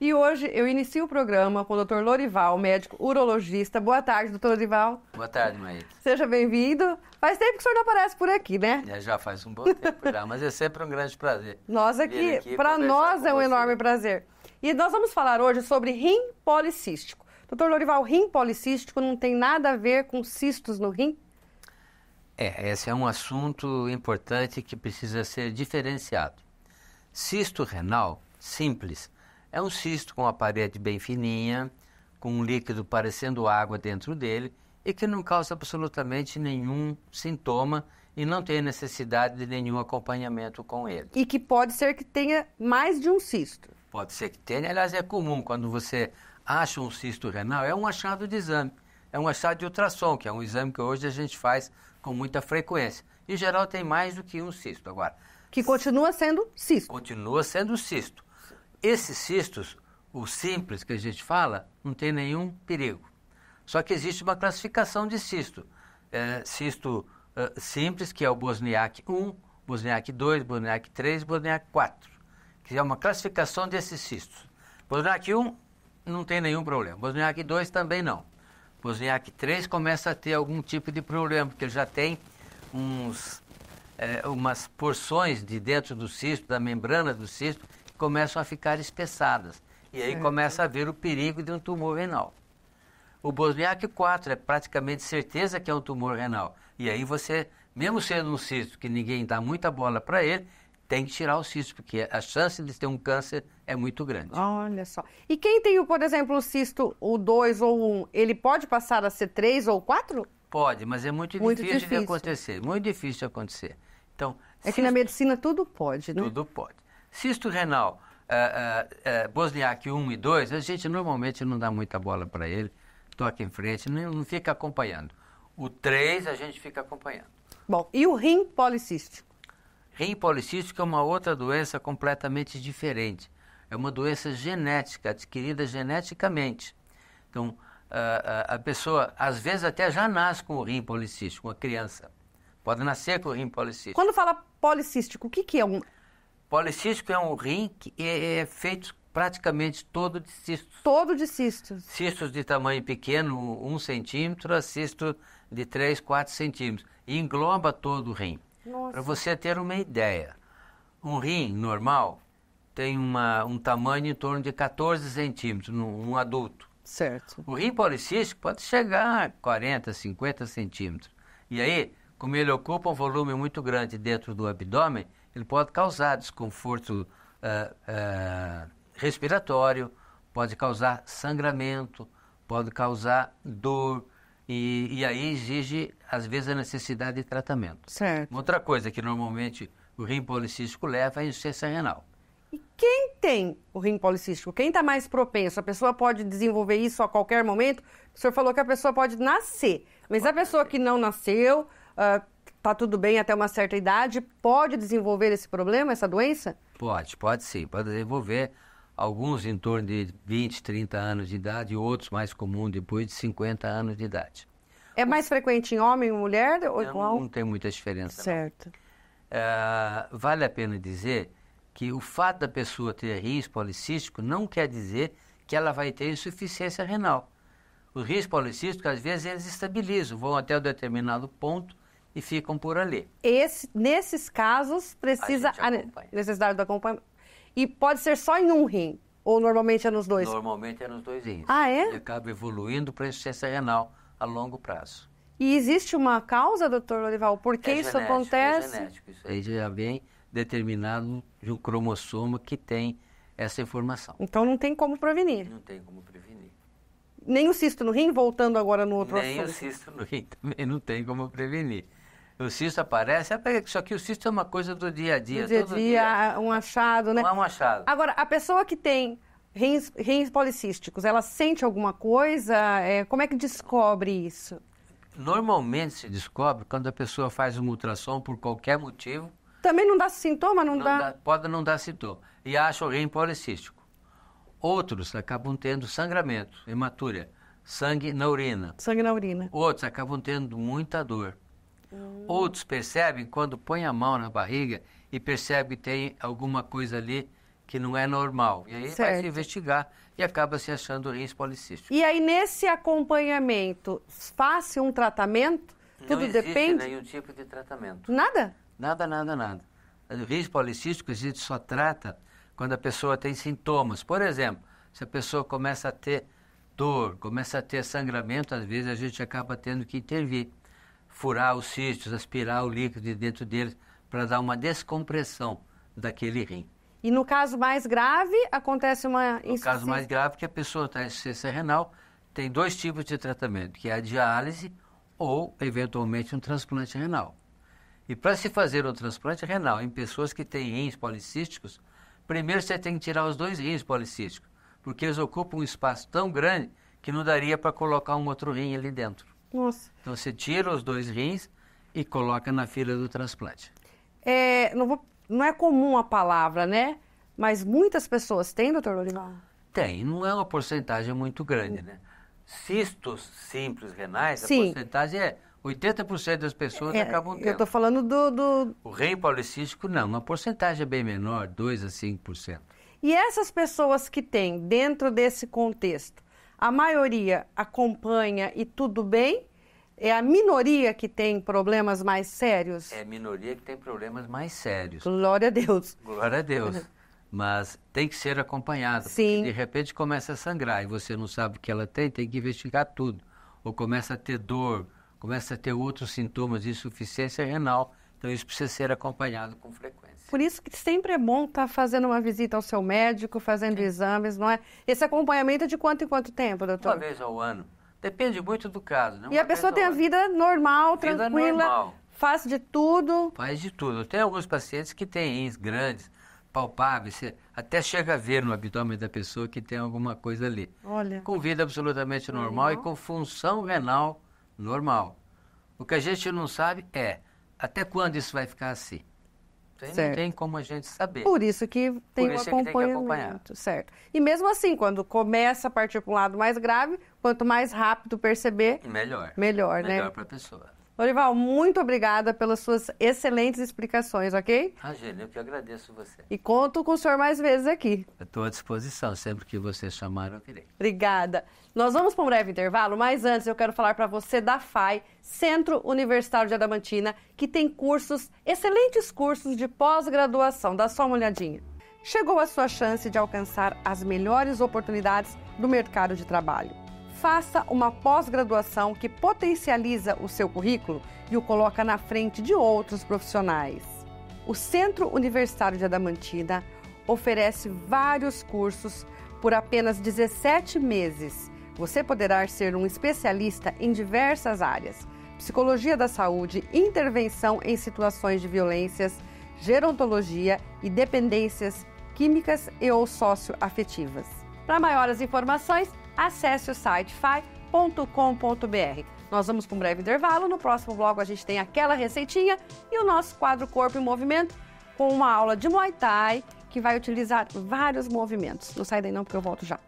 E hoje eu inicio o programa com o Dr. Lorival, médico urologista. Boa tarde, doutor Lorival. Boa tarde, Maíra. Seja bem-vindo. Faz tempo que o senhor não aparece por aqui, né? Já faz um bom tempo já, mas é sempre um grande prazer. Nós aqui para nós é um enorme prazer. E nós vamos falar hoje sobre rim policístico. Doutor Lorival, rim policístico não tem nada a ver com cistos no rim? Esse é um assunto importante que precisa ser diferenciado. Cisto renal simples é um cisto com a parede bem fininha, com um líquido parecendo água dentro dele e que não causa absolutamente nenhum sintoma e não tem necessidade de nenhum acompanhamento com ele. E que pode ser que tenha mais de um cisto. Pode ser que tenha, aliás, é comum quando você acha um cisto renal, é um achado de exame, é um achado de ultrassom, que é um exame que hoje a gente faz com muita frequência. Em geral tem mais do que um cisto. Agora, que continua sendo cisto. Continua sendo cisto. Esses cistos, o simples que a gente fala, não tem nenhum perigo. Só que existe uma classificação de cisto. Cisto simples, que é o Bosniak 1, Bosniak 2, Bosniak 3 e Bosniak 4, que é uma classificação desses cistos. Bosniak 1 não tem nenhum problema. Bosniak 2 também não. Bosniak 3 começa a ter algum tipo de problema, porque ele já tem umas porções de dentro do cisto, da membrana do cisto, que começam a ficar espessadas. E aí começa a haver o perigo de um tumor renal. O Bosniak 4 é praticamente certeza que é um tumor renal. E aí você, mesmo sendo um cisto que ninguém dá muita bola para ele, tem que tirar o cisto, porque a chance de ter um câncer é muito grande. Olha só. E quem tem, por exemplo, o cisto, o 2 ou o 1, ele pode passar a ser 3 ou 4? Pode, mas é muito difícil de acontecer. Muito difícil de acontecer. Então, que na medicina tudo pode, né? Tudo pode. Cisto renal, Bosniak 1 e 2, a gente normalmente não dá muita bola para ele, toca em frente, não fica acompanhando. O 3 a gente fica acompanhando. Bom, e o rim policístico? Rim policístico é uma outra doença completamente diferente. É uma doença genética, adquirida geneticamente. Então, a pessoa, às vezes, até já nasce com o rim policístico, uma criança. Pode nascer com o rim policístico. Quando fala policístico, o que é um? Policístico é um rim que é feito praticamente todo de cistos. Todo de cistos. Cistos de tamanho pequeno, 1 centímetro, a cisto de 3, 4 centímetros. E engloba todo o rim. Para você ter uma ideia, um rim normal tem um tamanho em torno de 14 centímetros, num adulto. Certo. O rim policístico pode chegar a 40, 50 centímetros. E aí, como ele ocupa um volume muito grande dentro do abdômen, ele pode causar desconforto respiratório, pode causar sangramento, pode causar dor. E aí exige, às vezes, a necessidade de tratamento. Certo. Outra coisa que normalmente o rim policístico leva é a insuficiência renal. E quem tem o rim policístico? Quem está mais propenso? A pessoa pode desenvolver isso a qualquer momento? O senhor falou que a pessoa pode nascer, mas a pessoa que não nasceu, está tudo bem até uma certa idade, pode desenvolver esse problema, essa doença? Pode sim. Pode desenvolver. Alguns em torno de 20, 30 anos de idade e outros mais comum depois de 50 anos de idade. É mais frequente em homem e mulher ou igual? Não tem muita diferença. Certo. Vale a pena dizer que o fato da pessoa ter rins policístico não quer dizer que ela vai ter insuficiência renal. Os rins policísticos, às vezes, eles estabilizam, vão até um determinado ponto e ficam por ali. Nesses casos, precisa a necessidade do acompanhamento. E pode ser só em um rim? Ou normalmente é nos dois? Normalmente é nos dois rins. Ah, é? E acaba evoluindo para insuficiência renal a longo prazo. E existe uma causa, doutor Lorival? Por que isso acontece? É genético. Isso aí já vem determinado de um cromossomo que tem essa informação. Então não tem como prevenir? Não tem como prevenir. Nem o cisto no rim, voltando agora no outro assunto? Nem o cisto no rim também não tem como prevenir. O cisto aparece, só que o cisto é uma coisa do dia a dia. Do dia a dia, um achado, né? Não é um achado. Agora, a pessoa que tem rins policísticos, ela sente alguma coisa? Como é que descobre isso? Normalmente se descobre quando a pessoa faz um ultrassom por qualquer motivo. Também não dá sintoma? Pode não dar sintoma. E acha o rim policístico. Outros acabam tendo sangramento, hematúria, sangue na urina. Sangue na urina. Outros acabam tendo muita dor. Outros percebem quando põe a mão na barriga e percebe que tem alguma coisa ali que não é normal. E aí vai Certo. se investigar e acaba se achando rins policísticos. E aí, nesse acompanhamento, faz-se um tratamento? Tudo Não existe depende? nenhum tipo de tratamento. Nada? Nada, nada, nada. O rins policístico a gente só trata quando a pessoa tem sintomas. Por exemplo, se a pessoa começa a ter dor, começa a ter sangramento, às vezes a gente acaba tendo que intervir. Furar os cistos, aspirar o líquido de dentro deles para dar uma descompressão daquele rim. E no caso mais grave, acontece uma No caso mais grave, que a pessoa está em insuficiência renal, tem 2 tipos de tratamento, que é a diálise ou, eventualmente, um transplante renal. E para se fazer um transplante renal em pessoas que têm rins policísticos, primeiro você tem que tirar os 2 rins policísticos, porque eles ocupam um espaço tão grande que não daria para colocar um outro rim ali dentro. Nossa. Então você tira os 2 rins e coloca na fila do transplante. Não é comum a palavra, né? Mas muitas pessoas têm, doutor Lorival? Tem, não é uma porcentagem muito grande, né? Cistos simples renais, Sim. a porcentagem é 80% das pessoas acabam tendo. Eu estou falando do... O rim policístico não, uma porcentagem é bem menor, 2 a 5%. E essas pessoas que têm, dentro desse contexto, a maioria acompanha e tudo bem? É a minoria que tem problemas mais sérios? É a minoria que tem problemas mais sérios. Glória a Deus. Glória a Deus. Mas tem que ser acompanhado. Sim. Porque de repente começa a sangrar e você não sabe o que ela tem que investigar tudo. Ou começa a ter dor, começa a ter outros sintomas de insuficiência renal. Então isso precisa ser acompanhado com frequência. Por isso que sempre é bom estar fazendo uma visita ao seu médico, fazendo exames, não é? Esse acompanhamento é de quanto em quanto tempo, doutor? Uma vez ao ano. Depende muito do caso, né? E a pessoa tem a vida normal, tranquila, normal. faz de tudo. Faz de tudo. Tem alguns pacientes que têm rins grandes, palpáveis, você até chega a ver no abdômen da pessoa que tem alguma coisa ali. Olha. Com vida absolutamente normal e com função renal normal. O que a gente não sabe é até quando isso vai ficar assim. Não tem como a gente saber. Por isso que tem Por um isso é que tem que acompanhar. acompanhamento, certo. E mesmo assim, quando começa a partir para um lado mais grave, quanto mais rápido perceber, Melhor. Melhor, né? Melhor para a pessoa. Lorival, muito obrigada pelas suas excelentes explicações, ok? Gênio, eu que agradeço você. E conto com o senhor mais vezes aqui. Eu estou à disposição, sempre que você chamar eu virei. Obrigada. Nós vamos para um breve intervalo, mas antes eu quero falar para você da FAI, Centro Universitário de Adamantina, que tem cursos, excelentes cursos de pós-graduação. Dá só uma olhadinha. Chegou a sua chance de alcançar as melhores oportunidades do mercado de trabalho. Faça uma pós-graduação que potencializa o seu currículo e o coloca na frente de outros profissionais. O Centro Universitário de Adamantina oferece vários cursos por apenas 17 meses. Você poderá ser um especialista em diversas áreas: psicologia da saúde, intervenção em situações de violências, gerontologia e dependências químicas e ou socioafetivas. Para maiores informações, acesse o site fai.com.br. Nós vamos para um breve intervalo. No próximo bloco a gente tem aquela receitinha e o nosso quadro Corpo em Movimento com uma aula de Muay Thai que vai utilizar vários movimentos. Não sai daí não porque eu volto já.